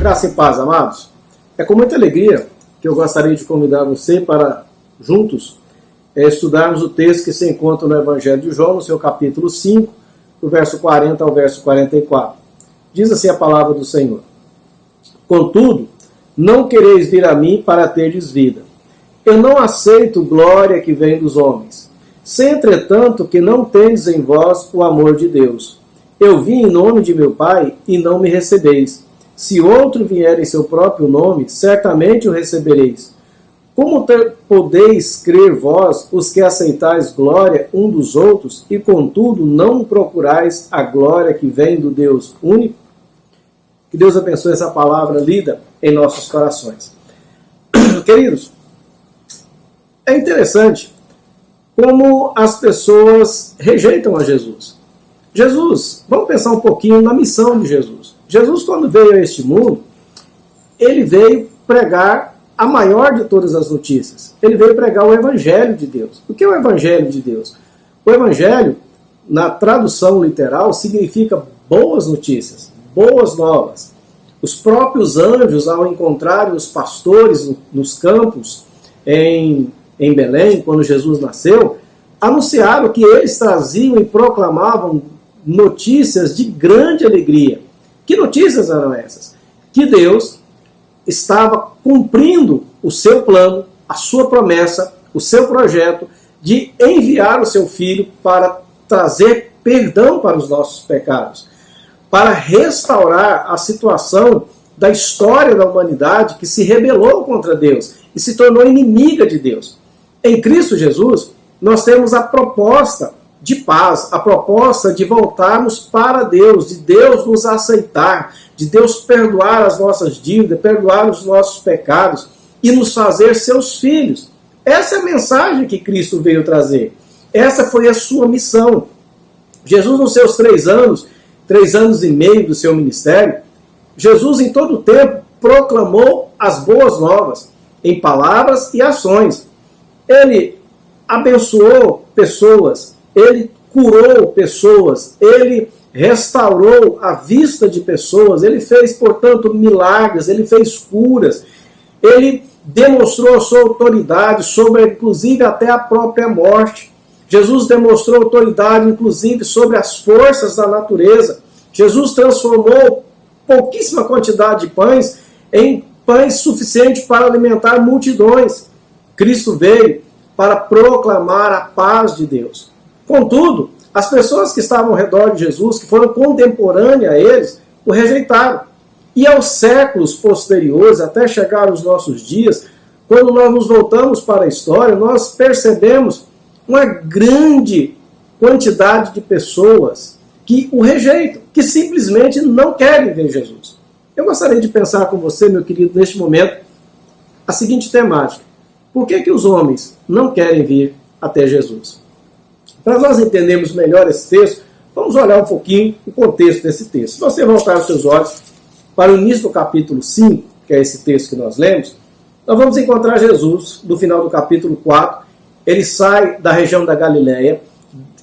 Graça e paz, amados. É com muita alegria que eu gostaria de convidar você para juntos estudarmos o texto que se encontra no Evangelho de João, no seu capítulo 5, do verso 40 ao verso 44. Diz assim a palavra do Senhor: Contudo, não quereis vir a mim para terdes vida. Eu não aceito glória que vem dos homens. Se, entretanto, que não tendes em vós o amor de Deus. Eu vim em nome de meu Pai e não me recebeis. Se outro vier em seu próprio nome, certamente o recebereis. Como podeis crer vós, os que aceitais glória um dos outros, e contudo não procurais a glória que vem do Deus único? Que Deus abençoe essa palavra lida em nossos corações. Queridos, é interessante como as pessoas rejeitam a Jesus. Jesus, vamos pensar um pouquinho na missão de Jesus. Jesus, quando veio a este mundo, ele veio pregar a maior de todas as notícias. Ele veio pregar o Evangelho de Deus. O que é o Evangelho de Deus? O Evangelho, na tradução literal, significa boas notícias, boas novas. Os próprios anjos, ao encontrarem os pastores nos campos em Belém, quando Jesus nasceu, anunciaram que eles traziam e proclamavam notícias de grande alegria. Que notícias eram essas? Que Deus estava cumprindo o seu plano, a sua promessa, o seu projeto de enviar o seu Filho para trazer perdão para os nossos pecados, para restaurar a situação da história da humanidade que se rebelou contra Deus e se tornou inimiga de Deus. Em Cristo Jesus, nós temos a proposta de paz, a proposta de voltarmos para Deus, de Deus nos aceitar, de Deus perdoar as nossas dívidas, perdoar os nossos pecados e nos fazer seus filhos. Essa é a mensagem que Cristo veio trazer. Essa foi a sua missão. Jesus, nos seus 3 anos e meio do seu ministério, Jesus em todo o tempo proclamou as boas novas, em palavras e ações. Ele abençoou pessoas, ele curou pessoas, ele restaurou a vista de pessoas, ele fez, portanto, milagres, ele fez curas, ele demonstrou a sua autoridade sobre, inclusive, até a própria morte. Jesus demonstrou autoridade, inclusive, sobre as forças da natureza. Jesus transformou pouquíssima quantidade de pães em pães suficientes para alimentar multidões. Cristo veio para proclamar a paz de Deus. Contudo, as pessoas que estavam ao redor de Jesus, que foram contemporâneas a eles, o rejeitaram. E aos séculos posteriores, até chegar aos nossos dias, quando nós nos voltamos para a história, nós percebemos uma grande quantidade de pessoas que o rejeitam, que simplesmente não querem ver Jesus. Eu gostaria de pensar com você, meu querido, neste momento, a seguinte temática: por que os homens não querem vir até Jesus? Para nós entendermos melhor esse texto, vamos olhar um pouquinho o contexto desse texto. Se você voltar os seus olhos para o início do capítulo 5, que é esse texto que nós lemos, nós vamos encontrar Jesus, no final do capítulo 4, ele sai da região da Galileia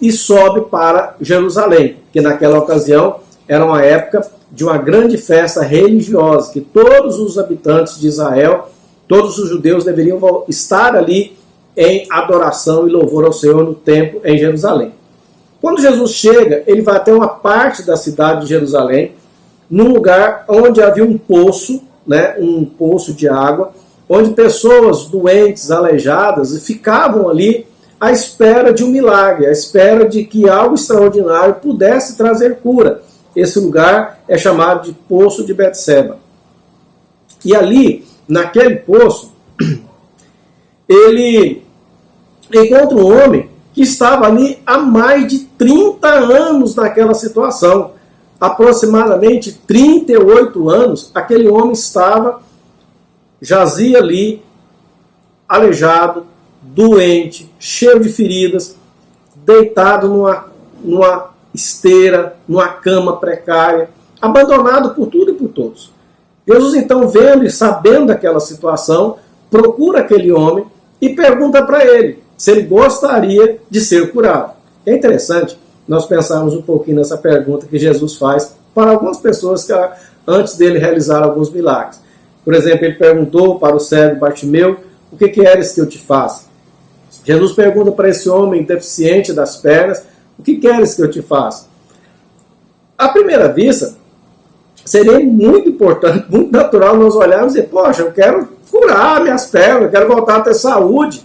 e sobe para Jerusalém, que naquela ocasião era uma época de uma grande festa religiosa, que todos os habitantes de Israel, todos os judeus deveriam estar ali em adoração e louvor ao Senhor no templo em Jerusalém. Quando Jesus chega, ele vai até uma parte da cidade de Jerusalém, num lugar onde havia um poço, um poço de água, onde pessoas doentes, aleijadas, ficavam ali à espera de um milagre, à espera de que algo extraordinário pudesse trazer cura. Esse lugar é chamado de Poço de Betseba. E ali, naquele poço, ele encontra um homem que estava ali há mais de 30 anos naquela situação. Aproximadamente 38 anos, aquele homem jazia ali, aleijado, doente, cheio de feridas, deitado numa esteira, numa cama precária, abandonado por tudo e por todos. Jesus, então, vendo e sabendo daquela situação, procura aquele homem e pergunta para ele se ele gostaria de ser curado. É interessante nós pensarmos um pouquinho nessa pergunta que Jesus faz para algumas pessoas que antes dele realizar alguns milagres. Por exemplo, ele perguntou para o cego Bartimeu, o que queres que eu te faça? Jesus pergunta para esse homem deficiente das pernas, o que queres que eu te faça? À primeira vista, seria muito importante, muito natural nós olharmos e dizer, poxa, eu quero curar minhas pernas, eu quero voltar a ter saúde.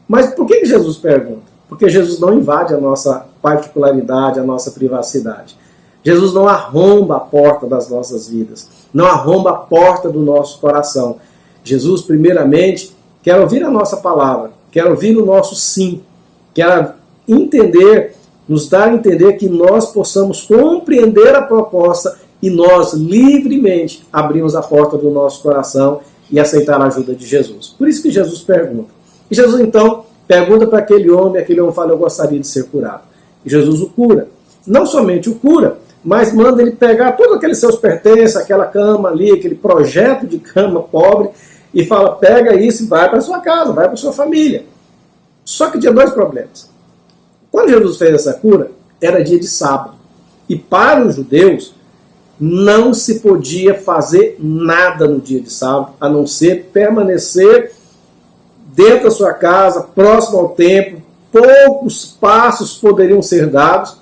Mas por que Jesus pergunta? Porque Jesus não invade a nossa particularidade, a nossa privacidade. Jesus não arromba a porta das nossas vidas, não arromba a porta do nosso coração. Jesus, primeiramente, quer ouvir a nossa palavra, quer ouvir o nosso sim, quer entender, nos dar a entender que nós possamos compreender a proposta e nós livremente abrimos a porta do nosso coração e aceitar a ajuda de Jesus. Por isso que Jesus pergunta. E Jesus então pergunta para aquele homem fala, eu gostaria de ser curado. E Jesus o cura. Não somente o cura, mas manda ele pegar todos aqueles seus pertences, aquela cama ali, aquele projeto de cama pobre, e fala, pega isso e vai para sua casa, vai para sua família. Só que tinha dois problemas. Quando Jesus fez essa cura, era dia de sábado. E para os judeus, não se podia fazer nada no dia de sábado, a não ser permanecer dentro da sua casa, próximo ao templo, poucos passos poderiam ser dados.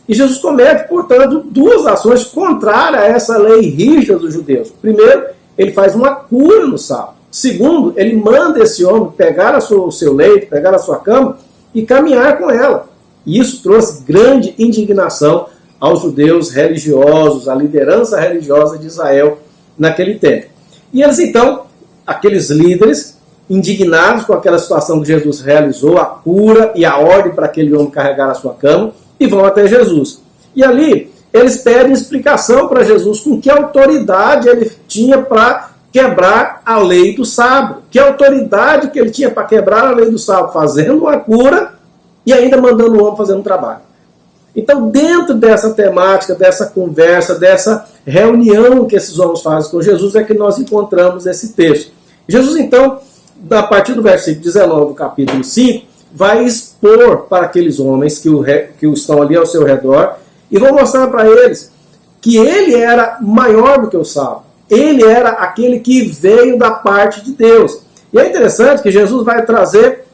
E Jesus comete, portanto, duas ações contrárias a essa lei rígida dos judeus. Primeiro, ele faz uma cura no sábado. Segundo, ele manda esse homem pegar o seu leito, pegar a sua cama e caminhar com ela. E isso trouxe grande indignação aos judeus religiosos, à liderança religiosa de Israel naquele tempo. E eles então, aqueles líderes, indignados com aquela situação que Jesus realizou, a cura e a ordem para aquele homem carregar a sua cama, e vão até Jesus. E ali, eles pedem explicação para Jesus com que autoridade ele tinha para quebrar a lei do sábado. Que autoridade que ele tinha para quebrar a lei do sábado, fazendo uma cura e ainda mandando o homem fazer um trabalho. Então, dentro dessa temática, dessa conversa, dessa reunião que esses homens fazem com Jesus, é que nós encontramos esse texto. Jesus, então, a partir do versículo 19 do capítulo 5, vai expor para aqueles homens que estão ali ao seu redor e vão mostrar para eles que ele era maior do que o sábado. Ele era aquele que veio da parte de Deus. E é interessante que Jesus vai trazer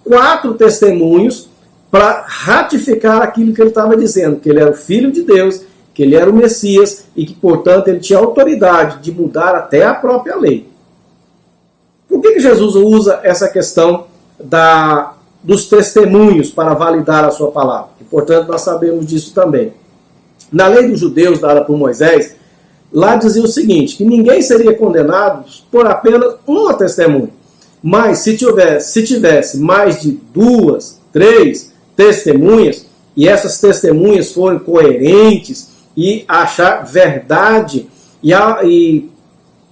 4 testemunhos para ratificar aquilo que ele estava dizendo, que ele era o Filho de Deus, que ele era o Messias e que, portanto, ele tinha autoridade de mudar até a própria lei. Por que Jesus usa essa questão dos testemunhos para validar a sua palavra? E, portanto, nós sabemos disso também. Na lei dos judeus, dada por Moisés, lá dizia o seguinte, que ninguém seria condenado por apenas uma testemunha. Mas se tivesse mais de 2, 3 testemunhas, e essas testemunhas forem coerentes e achar verdade e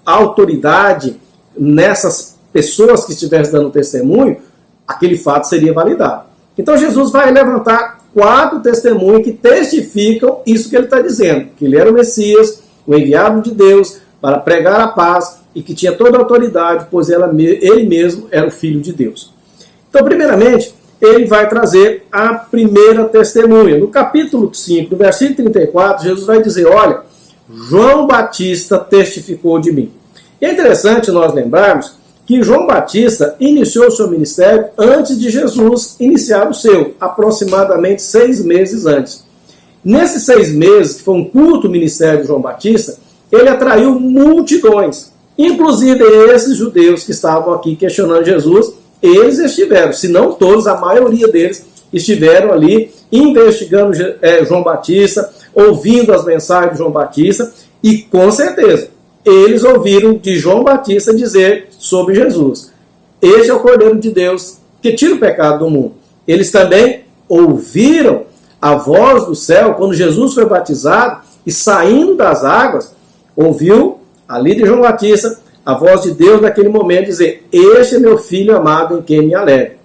autoridade nessas pessoas que estivessem dando testemunho, aquele fato seria validado. Então Jesus vai levantar 4 testemunhas que testificam isso que ele está dizendo, que ele era o Messias, o enviado de Deus para pregar a paz e que tinha toda a autoridade, pois ele mesmo era o Filho de Deus. Então, primeiramente, ele vai trazer a primeira testemunha. No capítulo 5, no versículo 34, Jesus vai dizer, olha, João Batista testificou de mim. E é interessante nós lembrarmos que João Batista iniciou o seu ministério antes de Jesus iniciar o seu, aproximadamente 6 meses antes. Nesses 6 meses, que foi um curto ministério de João Batista, ele atraiu multidões, inclusive esses judeus que estavam aqui questionando Jesus, eles estiveram, se não todos, a maioria deles estiveram ali investigando João Batista, ouvindo as mensagens de João Batista, e com certeza, eles ouviram de João Batista dizer sobre Jesus. Este é o Cordeiro de Deus que tira o pecado do mundo. Eles também ouviram a voz do céu quando Jesus foi batizado e saindo das águas, ouviu ali de João Batista a voz de Deus naquele momento dizer, este é meu filho amado em quem me alegro.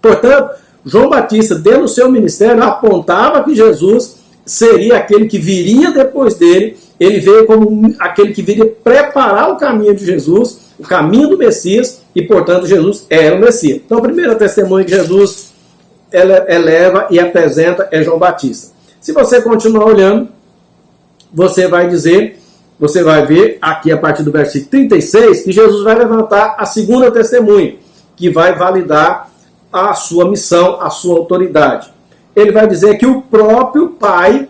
Portanto, João Batista, dentro do seu ministério, apontava que Jesus seria aquele que viria depois dele. Ele veio como aquele que viria preparar o caminho de Jesus, o caminho do Messias, e, portanto, Jesus era o Messias. Então, a primeira testemunha que Jesus eleva e apresenta é João Batista. Se você continuar olhando, você vai ver aqui a partir do versículo 36, que Jesus vai levantar a segunda testemunha, que vai validar a sua missão, a sua autoridade. Ele vai dizer que o próprio Pai,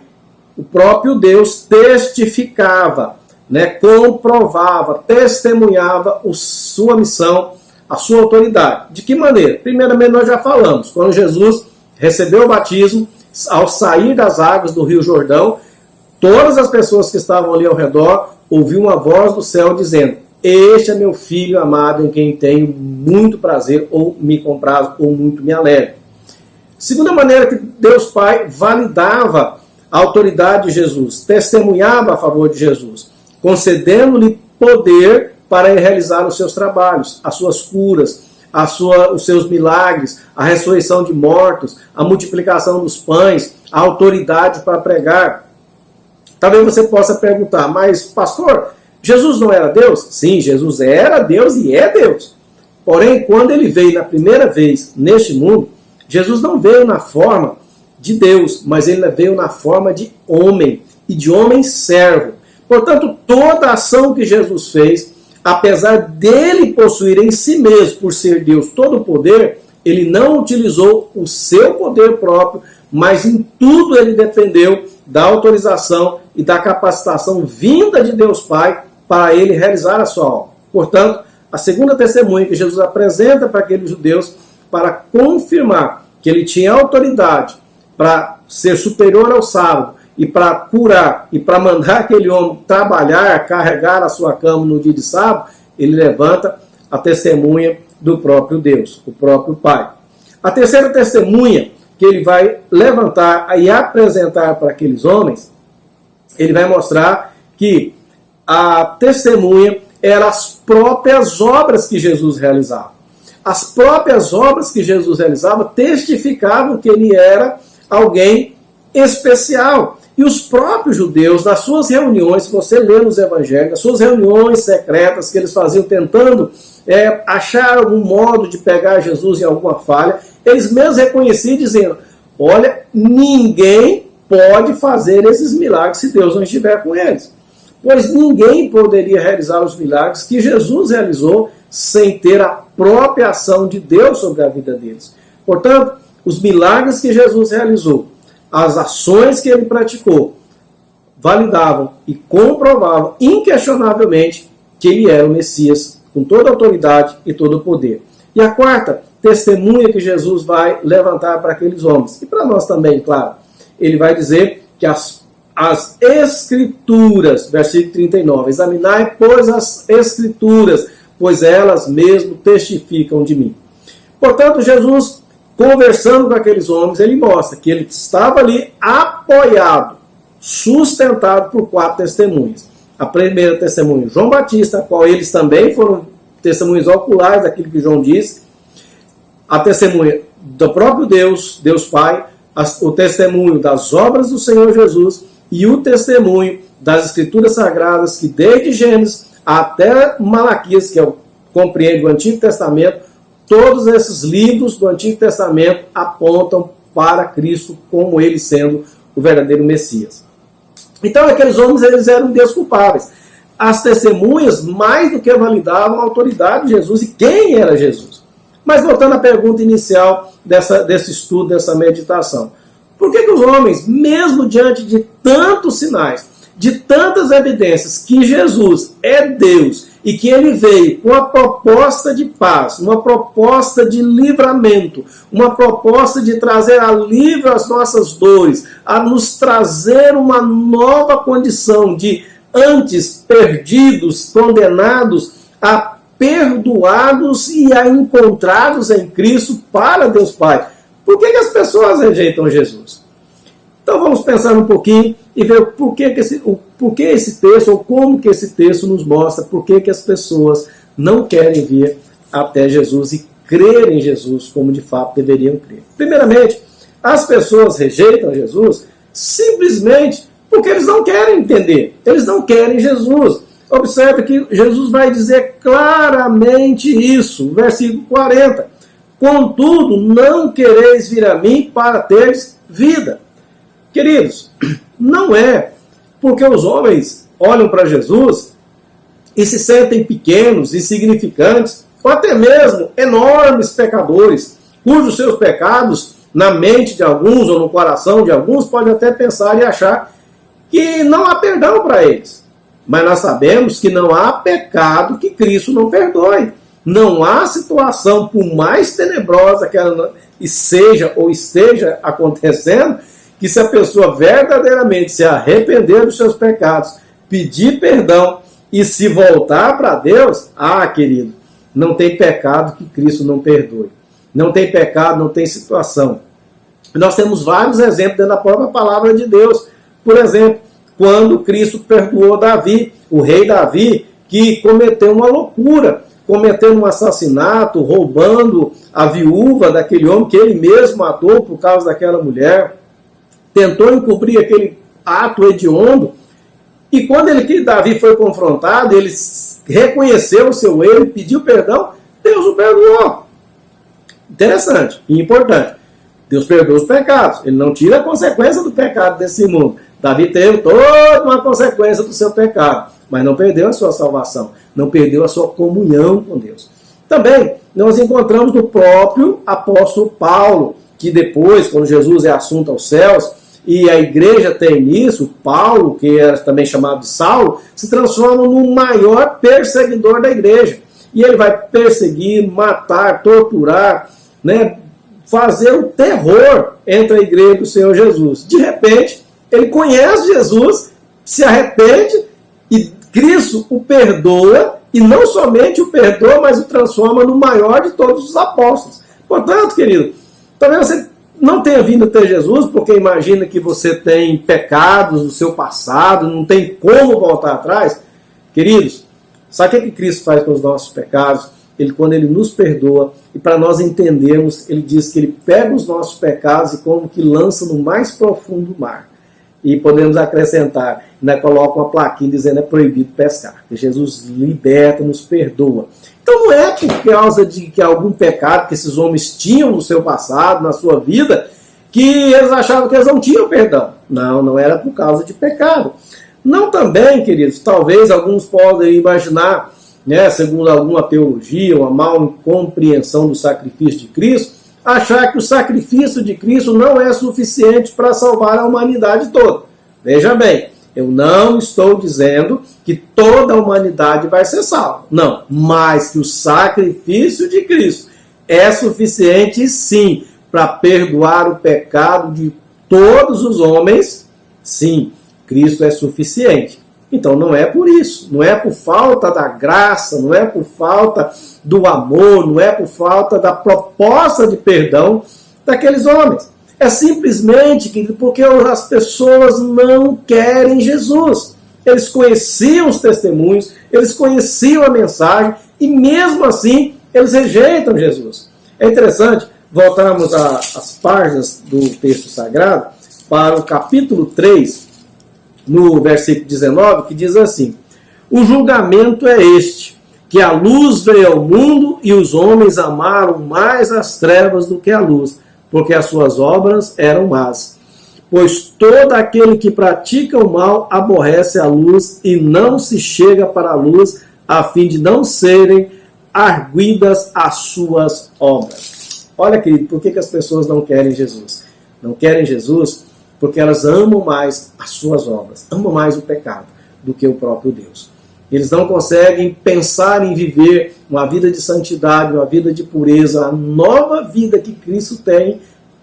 o próprio Deus testificava, comprovava, testemunhava a sua missão, a sua autoridade. De que maneira? Primeiramente, nós já falamos, quando Jesus recebeu o batismo, ao sair das águas do Rio Jordão, todas as pessoas que estavam ali ao redor ouviram uma voz do céu dizendo: este é meu filho amado em quem tenho muito prazer, ou me comprazo, ou muito me alegro. Segunda maneira que Deus Pai validava a autoridade de Jesus, testemunhava a favor de Jesus, concedendo-lhe poder para realizar os seus trabalhos, as suas curas, os seus milagres, a ressurreição de mortos, a multiplicação dos pães, a autoridade para pregar. Talvez você possa perguntar: mas pastor, Jesus não era Deus? Sim, Jesus era Deus e é Deus. Porém, quando ele veio na primeira vez neste mundo, Jesus não veio na forma de Deus, mas ele veio na forma de homem, e de homem servo. Portanto, toda a ação que Jesus fez, apesar dele possuir em si mesmo, por ser Deus, todo o poder, ele não utilizou o seu poder próprio, mas em tudo ele dependeu da autorização e da capacitação vinda de Deus Pai para ele realizar a sua obra. Portanto, a segunda testemunha que Jesus apresenta para aqueles judeus, para confirmar que ele tinha autoridade para ser superior ao sábado, e para curar, e para mandar aquele homem trabalhar, carregar a sua cama no dia de sábado, ele levanta a testemunha do próprio Deus, o próprio Pai. A terceira testemunha que ele vai levantar e apresentar para aqueles homens, ele vai mostrar que a testemunha eram as próprias obras que Jesus realizava. As próprias obras que Jesus realizava testificavam que ele era alguém especial. E os próprios judeus, nas suas reuniões, se você lê nos evangelhos, as suas reuniões secretas que eles faziam tentando achar algum modo de pegar Jesus em alguma falha, eles mesmos reconheciam dizendo: olha, ninguém pode fazer esses milagres se Deus não estiver com eles. Pois ninguém poderia realizar os milagres que Jesus realizou sem ter a própria ação de Deus sobre a vida deles. Portanto, os milagres que Jesus realizou, as ações que ele praticou, validavam e comprovavam inquestionavelmente que ele era o Messias, com toda a autoridade e todo o poder. E a quarta testemunha que Jesus vai levantar para aqueles homens, e para nós também, claro, ele vai dizer que as Escrituras, versículo 39, examinai, pois, as Escrituras, pois elas mesmo testificam de mim. Portanto, Jesus, conversando com aqueles homens, ele mostra que ele estava ali apoiado, sustentado por 4 testemunhas. A primeira testemunha, João Batista, a qual eles também foram testemunhas oculares daquilo que João disse. A testemunha do próprio Deus, Deus Pai, o testemunho das obras do Senhor Jesus e o testemunho das Escrituras Sagradas, que desde Gênesis até Malaquias, que compreende o Antigo Testamento, todos esses livros do Antigo Testamento apontam para Cristo como ele sendo o verdadeiro Messias. Então aqueles homens, eles eram desculpáveis. As testemunhas mais do que validavam a autoridade de Jesus e quem era Jesus. Mas voltando à pergunta inicial desse estudo, dessa meditação. Por que os homens, mesmo diante de tantos sinais, de tantas evidências que Jesus é Deus e que ele veio com uma proposta de paz, uma proposta de livramento, uma proposta de trazer alívio às nossas dores, a nos trazer uma nova condição de antes perdidos, condenados, a perdoados e a encontrados em Cristo para Deus Pai? Por que as pessoas rejeitam Jesus? Então vamos pensar um pouquinho e ver por que esse texto, ou como que esse texto nos mostra por que as pessoas não querem vir até Jesus e crer em Jesus como de fato deveriam crer. Primeiramente, as pessoas rejeitam Jesus simplesmente porque eles não querem entender, eles não querem Jesus. Observe que Jesus vai dizer claramente isso, versículo 40. Contudo, não quereis vir a mim para teres vida. Queridos, não é Porque os homens olham para Jesus e se sentem pequenos, insignificantes, ou até mesmo enormes pecadores, cujos seus pecados, na mente de alguns ou no coração de alguns, pode até pensar e achar que não há perdão para eles. Mas nós sabemos que não há pecado que Cristo não perdoe. Não há situação, por mais tenebrosa que ela seja ou esteja acontecendo, que se a pessoa verdadeiramente se arrepender dos seus pecados, pedir perdão e se voltar para Deus, querido, não tem pecado que Cristo não perdoe. Não tem pecado, não tem situação. Nós temos vários exemplos dentro da própria palavra de Deus. Por exemplo, quando Cristo perdoou Davi, o rei Davi, que cometeu uma loucura, cometendo um assassinato, roubando a viúva daquele homem que ele mesmo matou por causa daquela mulher, tentou encobrir aquele ato hediondo, e quando Davi foi confrontado, ele reconheceu o seu erro e pediu perdão, Deus o perdoou. Interessante e importante. Deus perdoa os pecados, ele não tira a consequência do pecado desse mundo. Davi teve toda uma consequência do seu pecado, mas não perdeu a sua salvação, não perdeu a sua comunhão com Deus. Também nós encontramos no próprio apóstolo Paulo, que depois, quando Jesus é assunto aos céus, e a igreja tem nisso, Paulo, que era também chamado de Saulo, se transforma no maior perseguidor da igreja. E ele vai perseguir, matar, torturar, fazer o terror entre a igreja do Senhor Jesus. De repente, ele conhece Jesus, se arrepende e Cristo o perdoa, e não somente o perdoa, mas o transforma no maior de todos os apóstolos. Portanto, querido, talvez você não tenha vindo a ter Jesus, porque imagina que você tem pecados no seu passado, não tem como voltar atrás. Queridos, sabe o que Cristo faz com os nossos pecados? Quando ele nos perdoa, e para nós entendermos, ele diz que ele pega os nossos pecados e como que lança no mais profundo do mar. E podemos acrescentar, coloca uma plaquinha dizendo é proibido pescar. Que Jesus liberta, nos perdoa. Então não é por causa de que algum pecado que esses homens tinham no seu passado, na sua vida, que eles achavam que eles não tinham perdão. Não era por causa de pecado. Não também, queridos, talvez alguns podem imaginar, segundo alguma teologia, uma mal compreensão do sacrifício de Cristo, achar que o sacrifício de Cristo não é suficiente para salvar a humanidade toda. Veja bem, eu não estou dizendo que toda a humanidade vai ser salva. Não, mas que o sacrifício de Cristo é suficiente, sim, para perdoar o pecado de todos os homens. Sim, Cristo é suficiente. Então não é por isso, não é por falta da graça, não é por falta do amor, não é por falta da proposta de perdão daqueles homens. É simplesmente porque as pessoas não querem Jesus. Eles conheciam os testemunhos, eles conheciam a mensagem e mesmo assim eles rejeitam Jesus. É interessante voltarmos às páginas do texto sagrado para o capítulo 3, no versículo 19, que diz assim: o julgamento é este, que a luz veio ao mundo e os homens amaram mais as trevas do que a luz, porque as suas obras eram más. Pois todo aquele que pratica o mal aborrece a luz e não se chega para a luz, a fim de não serem arguidas as suas obras. Olha, querido, por que as pessoas não querem Jesus? Não querem Jesus porque elas amam mais as suas obras, amam mais o pecado do que o próprio Deus. Eles não conseguem pensar em viver uma vida de santidade, uma vida de pureza, a nova vida que Cristo tem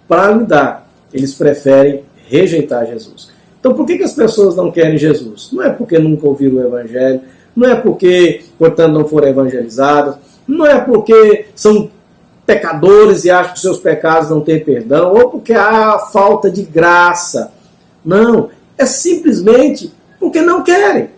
para lhe dar. Eles preferem rejeitar Jesus. Então por que as pessoas não querem Jesus? Não é porque nunca ouviram o Evangelho, não é porque, portanto, não foram evangelizadas, não é porque são pecadores e acham que seus pecados não têm perdão, ou porque há falta de graça. Não, é simplesmente porque não querem.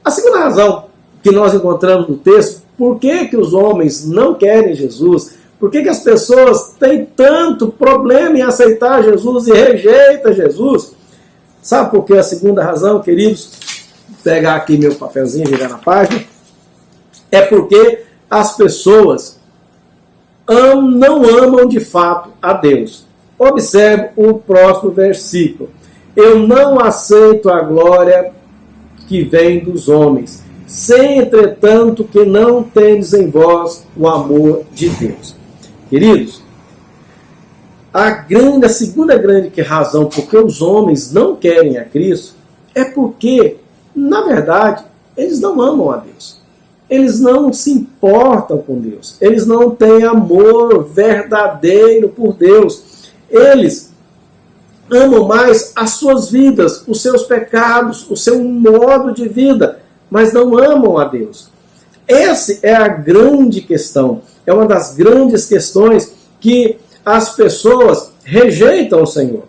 A segunda razão que nós encontramos no texto, por que os homens não querem Jesus, por que as pessoas têm tanto problema em aceitar Jesus e rejeitam Jesus, sabe por que a segunda razão, queridos? Vou pegar aqui meu papelzinho, virar na página. É porque as pessoas não amam de fato a Deus. Observe o próximo versículo. Eu não aceito a glória que vem dos homens, sem, entretanto, que não tendes em vós o amor de Deus. Queridos, a segunda grande razão por que os homens não querem a Cristo é porque, na verdade, eles não amam a Deus. Eles não se importam com Deus. Eles não têm amor verdadeiro por Deus. Eles amam mais as suas vidas, os seus pecados, o seu modo de vida, mas não amam a Deus. Essa é a grande questão. É uma das grandes questões que as pessoas rejeitam o Senhor.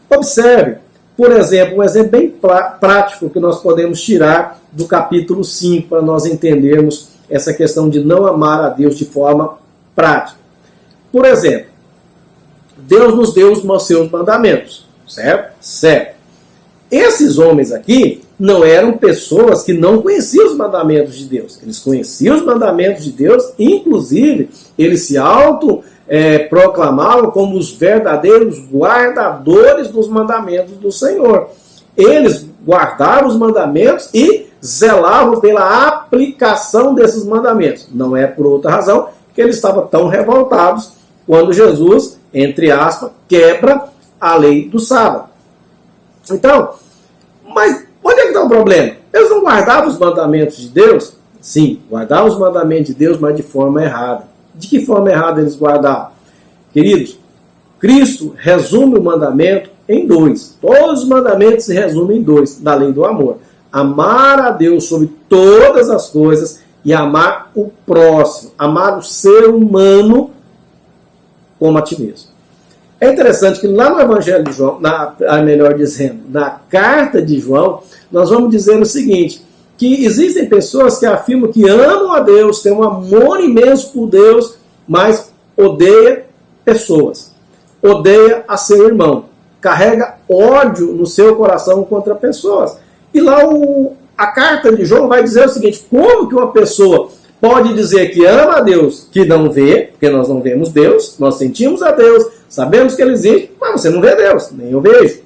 Observe, por exemplo, um exemplo bem prático que nós podemos tirar do capítulo 5 para nós entendermos essa questão de não amar a Deus de forma prática. Por exemplo, Deus nos deu os seus mandamentos, certo? Certo. Esses homens aqui não eram pessoas que não conheciam os mandamentos de Deus. Eles conheciam os mandamentos de Deus, inclusive eles se proclamavam como os verdadeiros guardadores dos mandamentos do Senhor. Eles guardavam os mandamentos e zelavam pela aplicação desses mandamentos. Não é por outra razão que eles estavam tão revoltados quando Jesus, entre aspas, quebra a lei do sábado. Então, mas onde é que está o problema? Eles não guardavam os mandamentos de Deus? Sim, guardavam os mandamentos de Deus, mas de forma errada. De que forma errada eles guardavam? Queridos, Cristo resume o mandamento em 2. Todos os mandamentos se resumem em 2, da lei do amor. Amar a Deus sobre todas as coisas e amar o próximo, amar o ser humano como a ti mesmo. É interessante que lá no Evangelho de João, melhor dizendo, na carta de João, nós vamos dizer o seguinte, que existem pessoas que afirmam que amam a Deus, têm um amor imenso por Deus, mas odeia pessoas, odeia a seu irmão, carrega ódio no seu coração contra pessoas. E lá a carta de João vai dizer o seguinte, como que uma pessoa pode dizer que ama a Deus, que não vê, porque nós não vemos Deus, nós sentimos a Deus, sabemos que Ele existe, mas você não vê Deus, nem eu vejo.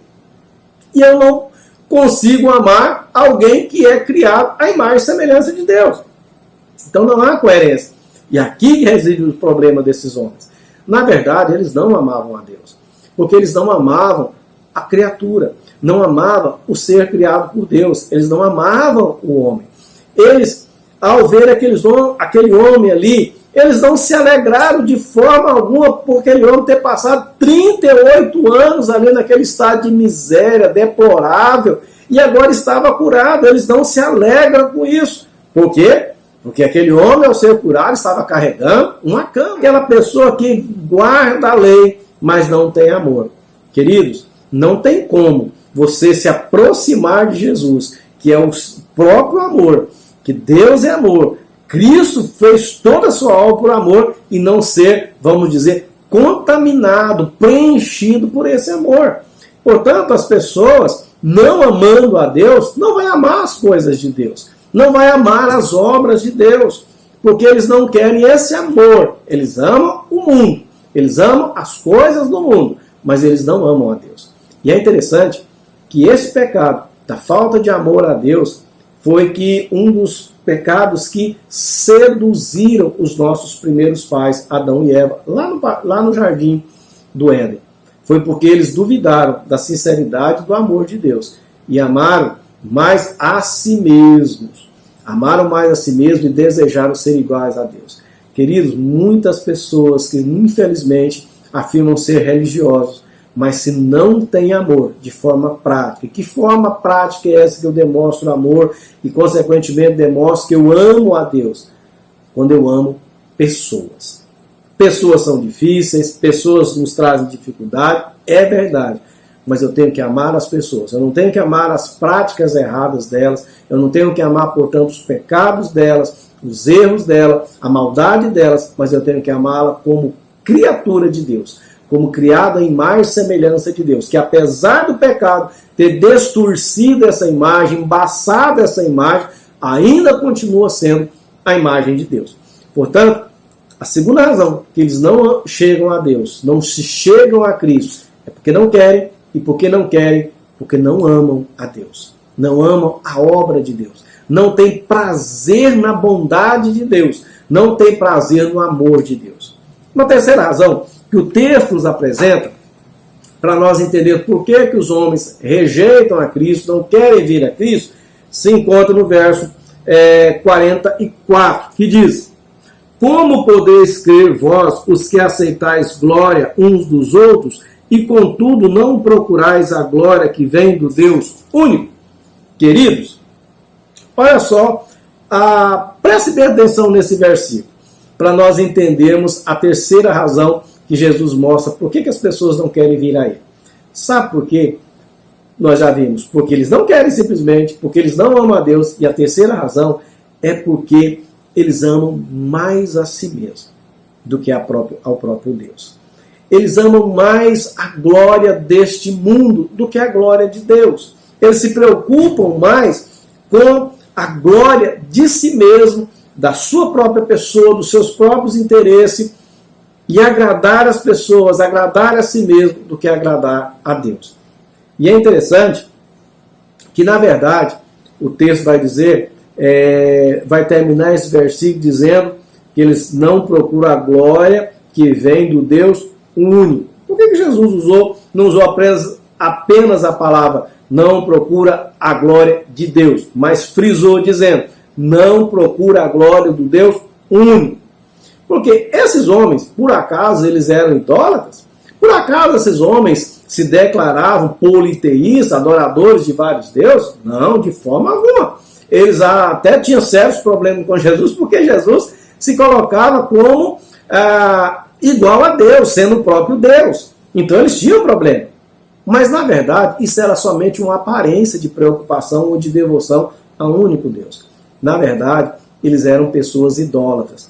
E eu não consigo amar alguém que é criado à imagem e semelhança de Deus. Então não há coerência. E aqui reside o problema desses homens. Na verdade, eles não amavam a Deus, porque eles não amavam a criatura, não amavam o ser criado por Deus, eles não amavam o homem. Eles, ao ver aquele homem ali, eles não se alegraram de forma alguma por aquele homem ter passado 38 anos ali naquele estado de miséria deplorável e agora estava curado. Eles não se alegram com isso. Por quê? Porque aquele homem, ao ser curado, estava carregando uma cama. Aquela pessoa que guarda a lei, mas não tem amor. Queridos, não tem como você se aproximar de Jesus, que é o próprio amor, que Deus é amor, Cristo fez toda a sua obra por amor e não ser, vamos dizer, contaminado, preenchido por esse amor. Portanto, as pessoas, não amando a Deus, não vão amar as coisas de Deus, não vão amar as obras de Deus, porque eles não querem esse amor. Eles amam o mundo, eles amam as coisas do mundo, mas eles não amam a Deus. E é interessante que esse pecado da falta de amor a Deus foi que um dos pecados que seduziram os nossos primeiros pais, Adão e Eva, lá no jardim do Éden. Foi porque eles duvidaram da sinceridade do amor de Deus e amaram mais a si mesmos. Amaram mais a si mesmos e desejaram ser iguais a Deus. Queridos, muitas pessoas que infelizmente afirmam ser religiosos, mas se não tem amor de forma prática, que forma prática é essa que eu demonstro amor e consequentemente demonstro que eu amo a Deus? Quando eu amo pessoas. Pessoas são difíceis, pessoas nos trazem dificuldade, é verdade, mas eu tenho que amar as pessoas, eu não tenho que amar as práticas erradas delas, eu não tenho que amar, portanto, os pecados delas, os erros delas, a maldade delas, mas eu tenho que amá-la como criatura de Deus, como criada em imagem e semelhança de Deus, que apesar do pecado ter distorcido essa imagem, embaçado essa imagem, ainda continua sendo a imagem de Deus. Portanto, a segunda razão que eles não chegam a Deus, não se chegam a Cristo, é porque não querem, e porque não querem, porque não amam a Deus. não amam a obra de Deus, não têm prazer na bondade de Deus, não têm prazer no amor de Deus. Uma terceira razão que o texto nos apresenta, para nós entender por que os homens rejeitam a Cristo, não querem vir a Cristo, se encontra no verso 44, que diz: como podeis crer vós, os que aceitais glória uns dos outros, e contudo não procurais a glória que vem do Deus único? Queridos, olha só, preste bem atenção nesse versículo, para nós entendermos a terceira razão que Jesus mostra por que as pessoas não querem vir a Ele. Sabe por quê? Nós já vimos. Porque eles não querem simplesmente, porque eles não amam a Deus. E a terceira razão é porque eles amam mais a si mesmo do que ao próprio Deus. Eles amam mais a glória deste mundo do que a glória de Deus. Eles se preocupam mais com a glória de si mesmo, da sua própria pessoa, dos seus próprios interesses, e agradar as pessoas, agradar a si mesmo, do que agradar a Deus. E é interessante que, na verdade, o texto vai dizer, vai terminar esse versículo dizendo que eles não procuram a glória que vem do Deus único. Por que Jesus não usou apenas a palavra não procura a glória de Deus, mas frisou dizendo, não procura a glória do Deus único? Porque esses homens, por acaso, eles eram idólatras? Por acaso esses homens se declaravam politeístas, adoradores de vários deuses? Não, de forma alguma. Eles até tinham sérios problemas com Jesus, porque Jesus se colocava como igual a Deus, sendo o próprio Deus. Então eles tinham problema. Mas, na verdade, isso era somente uma aparência de preocupação ou de devoção a um único Deus. Na verdade, eles eram pessoas idólatras.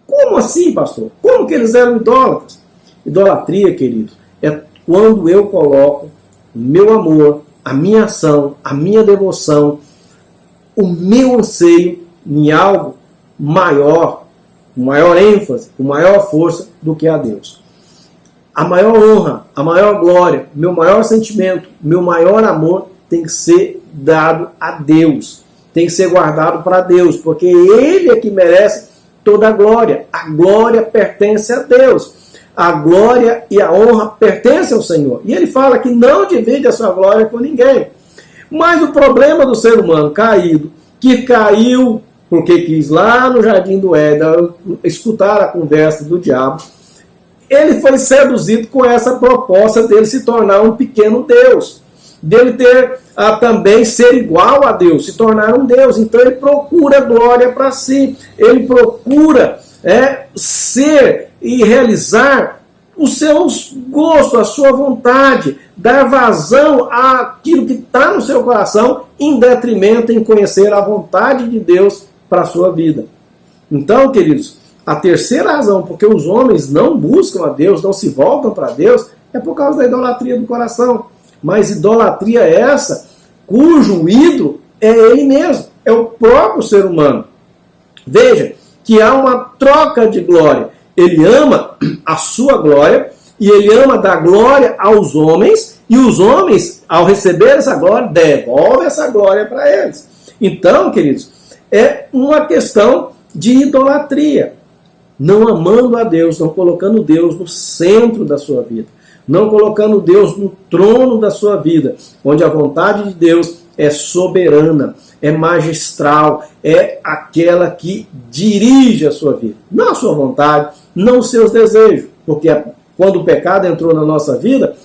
Como assim, pastor? Como que eles eram idólatras? Idolatria, queridos, é quando eu coloco o meu amor, a minha ação, a minha devoção, o meu anseio em algo maior, com maior ênfase, com maior força do que a Deus. A maior honra, a maior glória, meu maior sentimento, meu maior amor tem que ser dado a Deus. Tem que ser guardado para Deus, porque Ele é que merece toda a glória. A glória pertence a Deus. A glória e a honra pertencem ao Senhor. E Ele fala que não divide a sua glória com ninguém. Mas o problema do ser humano caído, que caiu porque quis lá no jardim do Éden escutar a conversa do diabo, ele foi seduzido com essa proposta dele se tornar um pequeno Deus, dele ter também ser igual a Deus, se tornar um Deus. Então ele procura glória para si, ele procura ser e realizar os seus gostos, a sua vontade, dar vazão àquilo que está no seu coração, em detrimento em conhecer a vontade de Deus para a sua vida. Então, queridos, a terceira razão porque os homens não buscam a Deus, não se voltam para Deus, é por causa da idolatria do coração. Mas idolatria é essa cujo ídolo é ele mesmo, é o próprio ser humano. Veja que há uma troca de glória. Ele ama a sua glória e ele ama dar glória aos homens, e os homens, ao receber essa glória, devolvem essa glória para eles. Então, queridos, é uma questão de idolatria. Não amando a Deus, não colocando Deus no centro da sua vida, não colocando Deus no trono da sua vida, onde a vontade de Deus é soberana, é magistral, é aquela que dirige a sua vida. Não a sua vontade, não os seus desejos, porque quando o pecado entrou na nossa vida,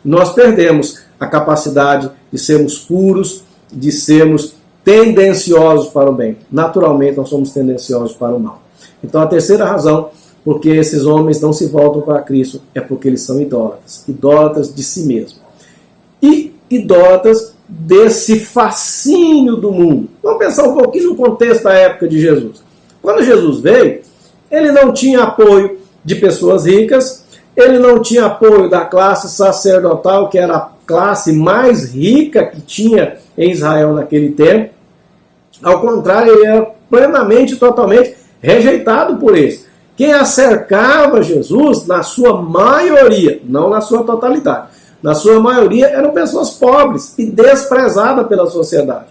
nós perdemos a capacidade de sermos puros, de sermos tendenciosos para o bem. Naturalmente, nós somos tendenciosos para o mal. Então, a terceira razão porque esses homens não se voltam para Cristo é porque eles são idólatras. Idólatras de si mesmo. E idólatras desse fascínio do mundo. Vamos pensar um pouquinho no contexto da época de Jesus. Quando Jesus veio, ele não tinha apoio de pessoas ricas, ele não tinha apoio da classe sacerdotal, que era a classe mais rica que tinha em Israel naquele tempo. Ao contrário, ele era plenamente, totalmente rejeitado por eles. Quem acercava Jesus, na sua maioria, não na sua totalidade, na sua maioria, eram pessoas pobres e desprezadas pela sociedade.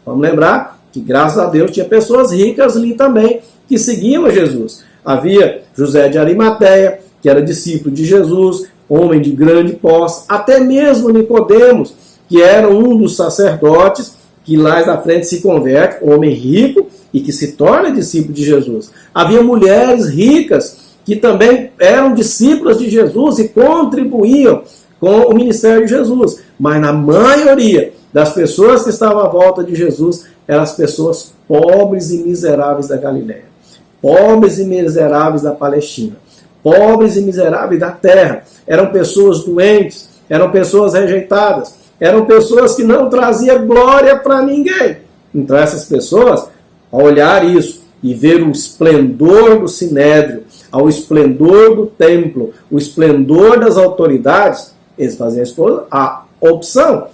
Vamos lembrar que, graças a Deus, tinha pessoas ricas ali também que seguiam a Jesus. Havia José de Arimateia, que era discípulo de Jesus, homem de grande posse, até mesmo Nicodemos, que era um dos sacerdotes, que lá na frente se converte, homem rico e que se torna discípulo de Jesus. Havia mulheres ricas que também eram discípulas de Jesus e contribuíam com o ministério de Jesus. Mas na maioria das pessoas que estavam à volta de Jesus eram as pessoas pobres e miseráveis da Galiléia, pobres e miseráveis da Palestina, pobres e miseráveis da terra. Eram pessoas doentes, eram pessoas rejeitadas, eram pessoas que não traziam glória para ninguém. Então essas pessoas, ao olhar isso e ver o esplendor do sinédrio, ao esplendor do templo, o esplendor das autoridades, eles faziam a opção: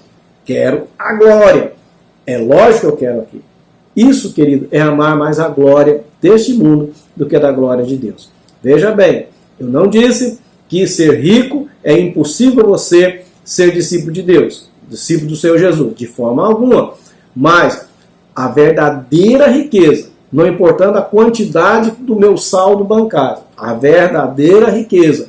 quero a glória. É lógico que eu quero aqui. Isso, querido, é amar mais a glória deste mundo do que da glória de Deus. Veja bem, eu não disse que ser rico é impossível você ser discípulo de Deus, discípulo do Senhor Jesus, de forma alguma. Mas a verdadeira riqueza, não importando a quantidade do meu saldo bancário, a verdadeira riqueza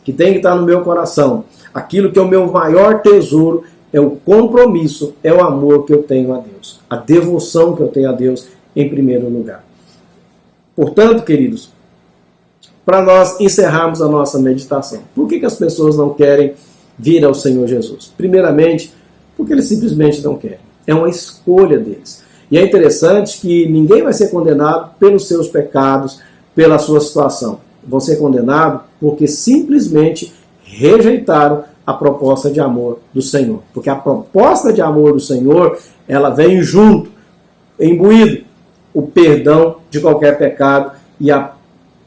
que tem que estar no meu coração, aquilo que é o meu maior tesouro, é o compromisso, é o amor que eu tenho a Deus, a devoção que eu tenho a Deus em primeiro lugar. Portanto, queridos, para nós encerrarmos a nossa meditação, por que as pessoas não querem vir ao Senhor Jesus? Primeiramente, porque eles simplesmente não querem. É uma escolha deles. E é interessante que ninguém vai ser condenado pelos seus pecados, pela sua situação. Vão ser condenados porque simplesmente rejeitaram a proposta de amor do Senhor. Porque a proposta de amor do Senhor, ela vem junto, imbuído, o perdão de qualquer pecado e a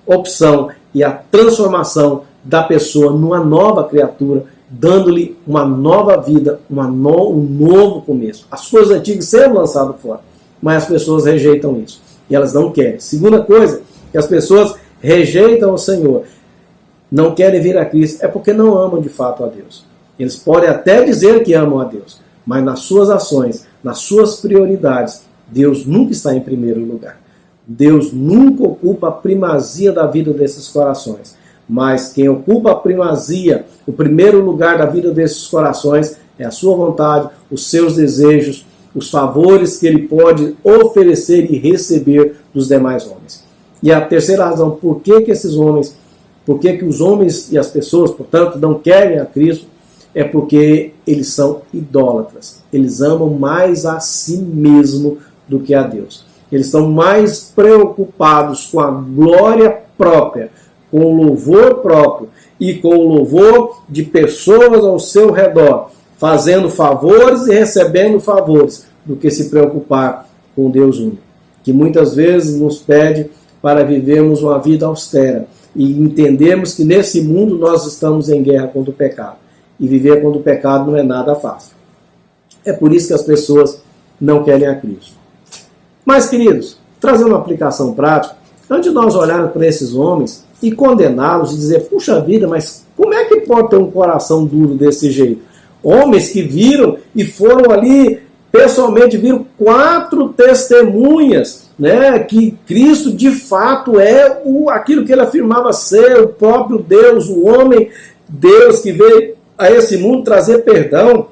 opção e a transformação da pessoa numa nova criatura, dando-lhe uma nova vida, um novo começo. As coisas antigas serão lançadas fora, mas as pessoas rejeitam isso e elas não querem. Segunda coisa, que as pessoas rejeitam o Senhor, não querem vir a Cristo, é porque não amam de fato a Deus. Eles podem até dizer que amam a Deus, mas nas suas ações, nas suas prioridades, Deus nunca está em primeiro lugar. Deus nunca ocupa a primazia da vida desses corações. Mas quem ocupa a primazia, o primeiro lugar da vida desses corações, é a sua vontade, os seus desejos, os favores que ele pode oferecer e receber dos demais homens. E a terceira razão, por que os homens e as pessoas, portanto, não querem a Cristo, é porque eles são idólatras. Eles amam mais a si mesmo do que a Deus. Eles estão mais preocupados com a glória própria, com o louvor próprio e com o louvor de pessoas ao seu redor, fazendo favores e recebendo favores, do que se preocupar com Deus único, que muitas vezes nos pede para vivermos uma vida austera e entendermos que nesse mundo nós estamos em guerra contra o pecado. E viver contra o pecado não é nada fácil. É por isso que as pessoas não querem a Cristo. Mas, queridos, trazendo uma aplicação prática, antes de nós olharmos para esses homens e condená-los e dizer, puxa vida, mas como é que pode ter um coração duro desse jeito? Homens que viram e foram ali, pessoalmente viram 4 testemunhas, né, que Cristo de fato é aquilo que ele afirmava ser, o próprio Deus, o homem Deus que veio a esse mundo trazer perdão.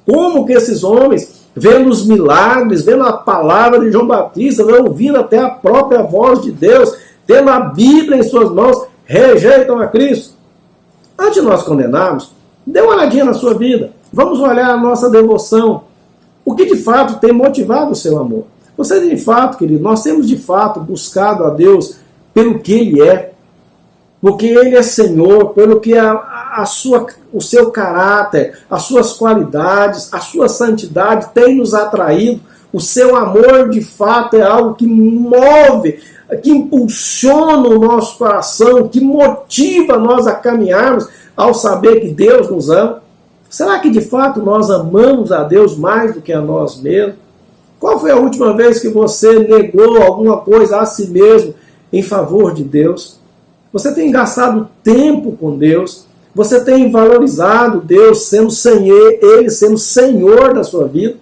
Como que esses homens, vendo os milagres, vendo a palavra de João Batista, ouvindo até a própria voz de Deus, tendo a Bíblia em suas mãos, rejeitam a Cristo? Antes de nós condenarmos, dê uma olhadinha na sua vida. Vamos olhar a nossa devoção. O que de fato tem motivado o seu amor? Você de fato, querido, nós temos de fato buscado a Deus pelo que Ele é, porque Ele é Senhor, pelo que o seu caráter, as suas qualidades, a sua santidade tem nos atraído. O seu amor de fato é algo que move, que impulsiona o nosso coração, que motiva nós a caminharmos ao saber que Deus nos ama. Será que de fato nós amamos a Deus mais do que a nós mesmos? Qual foi a última vez que você negou alguma coisa a si mesmo em favor de Deus? Você tem gastado tempo com Deus? Você tem valorizado Deus sendo Ele sendo Senhor da sua vida?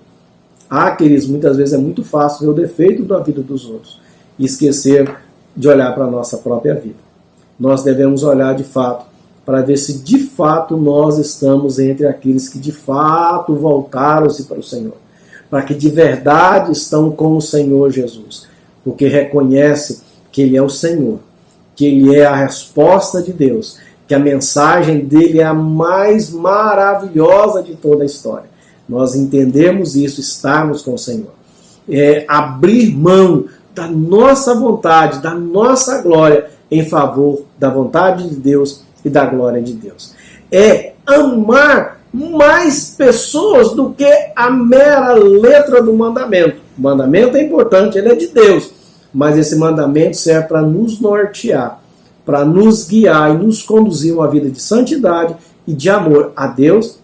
Queridos, muitas vezes é muito fácil ver o defeito da vida dos outros e esquecer de olhar para a nossa própria vida. Nós devemos olhar de fato para ver se de fato nós estamos entre aqueles que de fato voltaram-se para o Senhor, para que de verdade estão com o Senhor Jesus, porque reconhece que Ele é o Senhor, que Ele é a resposta de Deus, que a mensagem dele é a mais maravilhosa de toda a história. Nós entendemos isso, estarmos com o Senhor. É abrir mão da nossa vontade, da nossa glória, em favor da vontade de Deus e da glória de Deus. É amar mais pessoas do que a mera letra do mandamento. O mandamento é importante, ele é de Deus, mas esse mandamento serve para nos nortear, para nos guiar e nos conduzir a uma vida de santidade e de amor a Deus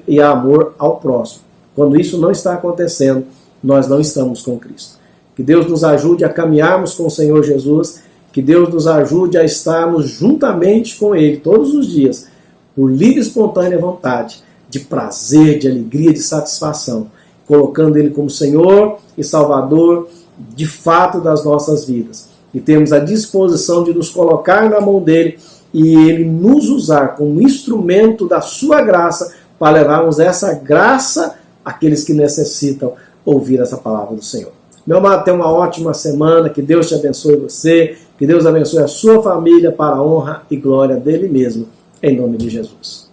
e amor ao próximo. Quando isso não está acontecendo, nós não estamos com Cristo. Que Deus nos ajude a caminharmos com o Senhor Jesus, que Deus nos ajude a estarmos juntamente com Ele todos os dias, por livre e espontânea vontade, de prazer, de alegria, de satisfação, colocando Ele como Senhor e Salvador de fato das nossas vidas. E temos a disposição de nos colocar na mão dEle e Ele nos usar como instrumento da sua graça para levarmos essa graça àqueles que necessitam ouvir essa palavra do Senhor. Meu amado, tenha uma ótima semana, que Deus te abençoe você, que Deus abençoe a sua família para a honra e glória dele mesmo, em nome de Jesus.